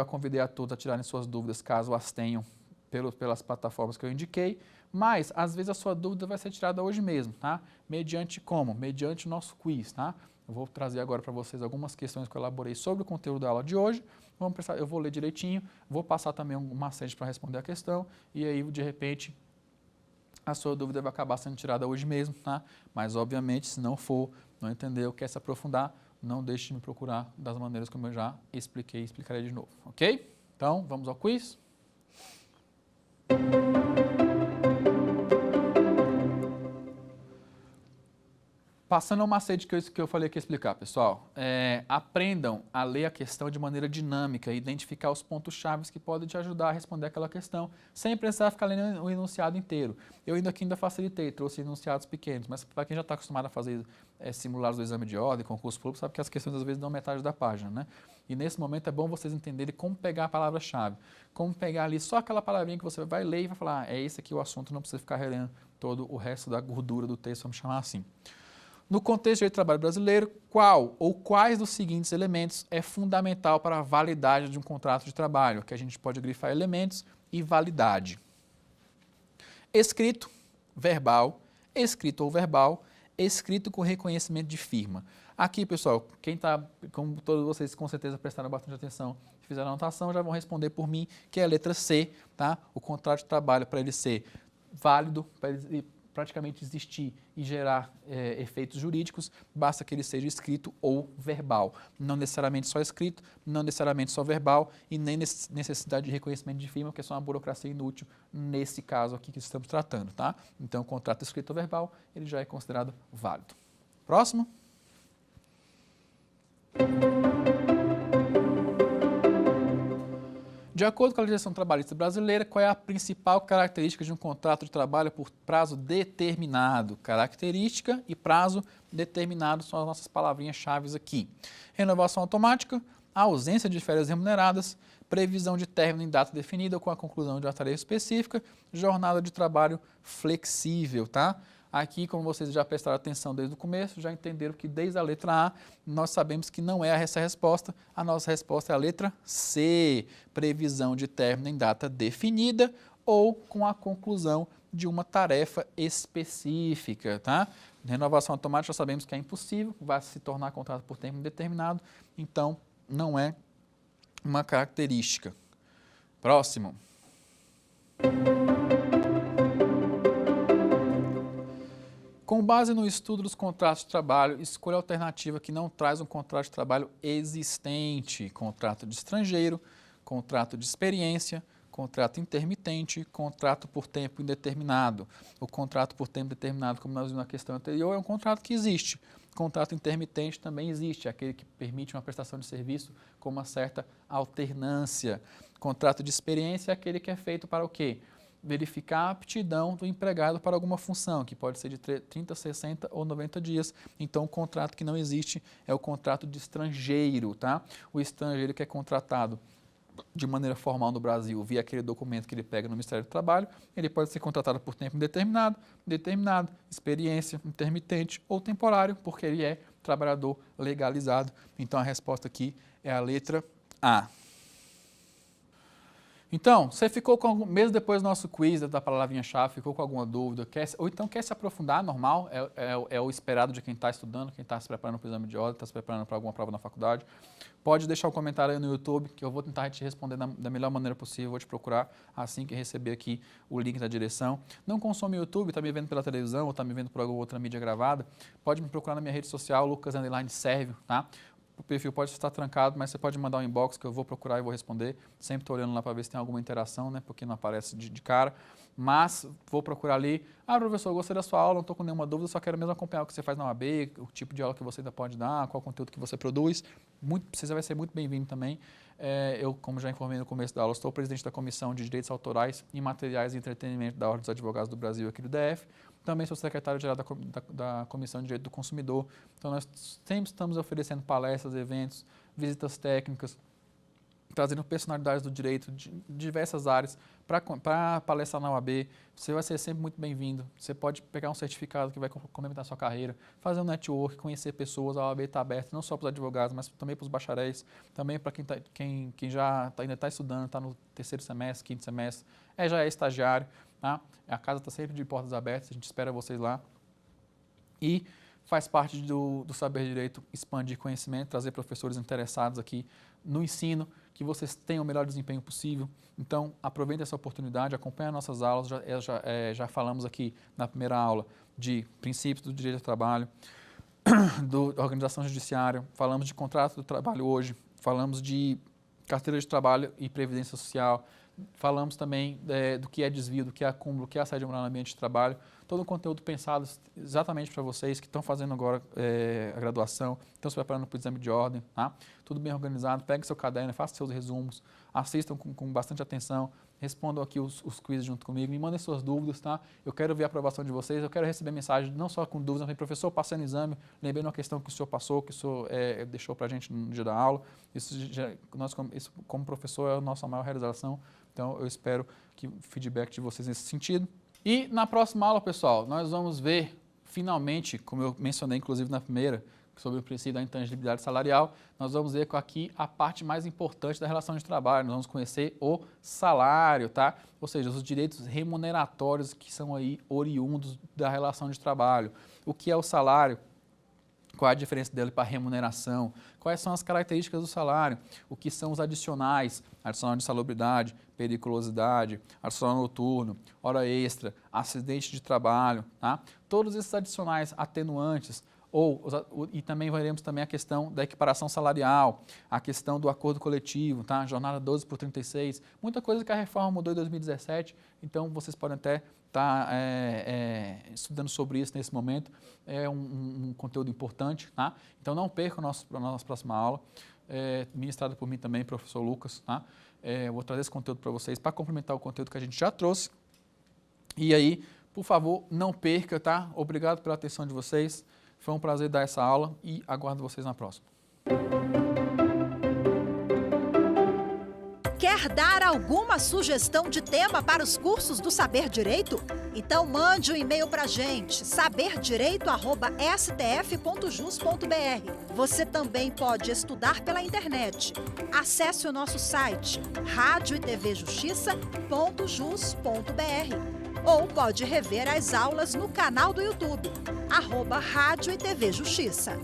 convidei a todos a tirarem suas dúvidas, caso as tenham, pelas plataformas que eu indiquei. Mas, às vezes, a sua dúvida vai ser tirada hoje mesmo, tá? Mediante como? Mediante o nosso quiz, tá? Eu vou trazer agora para vocês algumas questões que eu elaborei sobre o conteúdo da aula de hoje. Eu vou ler direitinho, vou passar também um macete para responder a questão e aí, de repente, a sua dúvida vai acabar sendo tirada hoje mesmo, tá? Mas, obviamente, se não for, não entendeu, quer se aprofundar, não deixe de me procurar das maneiras como eu já expliquei e explicarei de novo, ok? Então, vamos ao quiz? Passando ao macete que eu falei aqui explicar, pessoal, aprendam a ler a questão de maneira dinâmica, identificar os pontos-chave que podem te ajudar a responder aquela questão, sem precisar ficar lendo o enunciado inteiro. Eu ainda facilitei, trouxe enunciados pequenos, mas para quem já está acostumado a fazer simulados do exame de ordem, concurso público, sabe que as questões às vezes dão metade da página, né? E nesse momento é bom vocês entenderem como pegar a palavra-chave, como pegar ali só aquela palavrinha que você vai ler e vai falar, é esse aqui o assunto, não precisa ficar relendo todo o resto da gordura do texto, vamos chamar assim. No contexto de direito do trabalho brasileiro, qual ou quais dos seguintes elementos é fundamental para a validade de um contrato de trabalho? Que a gente pode grifar elementos e validade. Escrito, verbal, escrito ou verbal, escrito com reconhecimento de firma. Aqui, pessoal, quem está, como todos vocês com certeza prestaram bastante atenção, fizeram a anotação, já vão responder por mim, que é a letra C, tá? O contrato de trabalho, para ele ser válido, para ele praticamente existir e gerar efeitos jurídicos, basta que ele seja escrito ou verbal. Não necessariamente só escrito, não necessariamente só verbal e nem necessidade de reconhecimento de firma, que é só uma burocracia inútil nesse caso aqui que estamos tratando, tá? Então, o contrato escrito ou verbal, ele já é considerado válido. Próximo. De acordo com a legislação trabalhista brasileira, qual é a principal característica de um contrato de trabalho por prazo determinado? Característica e prazo determinado são as nossas palavrinhas-chave aqui. Renovação automática, ausência de férias remuneradas, previsão de término em data definida com a conclusão de uma tarefa específica, jornada de trabalho flexível, tá? Aqui, como vocês já prestaram atenção desde o começo, já entenderam que desde a letra A, nós sabemos que não é essa a resposta. A nossa resposta é a letra C, previsão de término em data definida ou com a conclusão de uma tarefa específica, tá? Renovação automática já sabemos que é impossível, vai se tornar contrato por tempo indeterminado, então não é uma característica. Próximo. Com base no estudo dos contratos de trabalho, escolha a alternativa que não traz um contrato de trabalho existente, contrato de estrangeiro, contrato de experiência, contrato intermitente, contrato por tempo indeterminado. O contrato por tempo determinado, como nós vimos na questão anterior, é um contrato que existe. Contrato intermitente também existe, aquele que permite uma prestação de serviço com uma certa alternância. Contrato de experiência é aquele que é feito para o quê? Verificar a aptidão do empregado para alguma função, que pode ser de 30, 60 ou 90 dias. Então, o contrato que não existe é o contrato de estrangeiro, tá? O estrangeiro que é contratado de maneira formal no Brasil, via aquele documento que ele pega no Ministério do Trabalho, ele pode ser contratado por tempo indeterminado, determinado, experiência, intermitente ou temporário, porque ele é trabalhador legalizado. Então, a resposta aqui é a letra A. Então, você ficou com, mesmo depois do nosso quiz da palavrinha-chave, ficou com alguma dúvida, ou então quer se aprofundar, normal, é o esperado de quem está estudando, quem está se preparando para o exame de ordem, está se preparando para alguma prova na faculdade, pode deixar um comentário aí no YouTube, que eu vou tentar te responder da melhor maneira possível, vou te procurar assim que receber aqui o link da direção. Não consome o YouTube, está me vendo pela televisão ou está me vendo por alguma outra mídia gravada, pode me procurar na minha rede social, Lucas_Servio, tá? O perfil pode estar trancado, mas você pode mandar um inbox que eu vou procurar e vou responder. Sempre estou olhando lá para ver se tem alguma interação, né? Porque não aparece de cara. Mas vou procurar ali. Ah, professor, gostei da sua aula, não estou com nenhuma dúvida, só quero mesmo acompanhar o que você faz na OAB, o tipo de aula que você ainda pode dar, qual o conteúdo que você produz. Você vai ser muito bem-vindo também. Eu, como já informei no começo da aula, sou presidente da Comissão de Direitos Autorais, Imateriais e Entretenimento da Ordem dos Advogados do Brasil aqui do DF. Também sou secretário-geral da Comissão de Direito do Consumidor. Então, nós sempre estamos oferecendo palestras, eventos, visitas técnicas, trazendo personalidades do direito de diversas áreas para palestrar na OAB. Você vai ser sempre muito bem-vindo. Você pode pegar um certificado que vai complementar a sua carreira, fazer um network, conhecer pessoas. A OAB está aberta não só para os advogados, mas também para os bacharéis, também para quem já ainda está estudando, está no terceiro semestre, quinto semestre, já é estagiário. Tá? A casa está sempre de portas abertas, a gente espera vocês lá. E faz parte do Saber Direito expandir conhecimento, trazer professores interessados aqui no ensino, que vocês tenham o melhor desempenho possível. Então, aproveitem essa oportunidade, acompanhem as nossas aulas. Já falamos aqui na primeira aula de princípios do direito do trabalho, da organização judiciária, falamos de contrato do trabalho hoje, falamos de carteira de trabalho e previdência social, falamos também do que é desvio, do que é acúmulo, do que é assédio moral no ambiente de trabalho. Todo um conteúdo pensado exatamente para vocês que estão fazendo agora a graduação, estão se preparando para o exame de ordem, tá? Tudo bem organizado, pegue seu caderno, faça seus resumos, assistam com bastante atenção, respondam aqui os quizzes junto comigo, me mandem suas dúvidas, tá? Eu quero ver a aprovação de vocês, eu quero receber mensagem não só com dúvidas, mas professor, passei no exame, lembrei de uma questão que o senhor passou, que o senhor deixou para a gente no dia da aula. Isso como professor é a nossa maior realização, então eu espero que o feedback de vocês nesse sentido. E na próxima aula, pessoal, nós vamos ver finalmente, como eu mencionei inclusive na primeira, sobre o princípio da intangibilidade salarial, nós vamos ver aqui a parte mais importante da relação de trabalho, nós vamos conhecer o salário, tá? Ou seja, os direitos remuneratórios que são aí oriundos da relação de trabalho. O que é o salário? Qual é a diferença dele para a remuneração? Quais são as características do salário? O que são os adicionais? Adicional de insalubridade, periculosidade, adicional noturno, hora extra, acidente de trabalho, tá? Todos esses adicionais atenuantes, e também veremos também a questão da equiparação salarial, a questão do acordo coletivo, tá? Jornada 12/36, muita coisa que a reforma mudou em 2017, então vocês podem até estar estudando sobre isso nesse momento, é um conteúdo importante, tá? Então não percam a nossa próxima aula, ministrada por mim também, professor Lucas, tá? Eu vou trazer esse conteúdo para vocês, para complementar o conteúdo que a gente já trouxe, e aí, por favor, não perca, tá? Obrigado pela atenção de vocês. Foi um prazer dar essa aula e aguardo vocês na próxima. Quer dar alguma sugestão de tema para os cursos do Saber Direito? Então mande um e-mail para a gente, saberdireito@stf.jus.br. Você também pode estudar pela internet. Acesse o nosso site radioetvjustiça.jus.br ou pode rever as aulas no canal do YouTube, @Rádio e TV Justiça.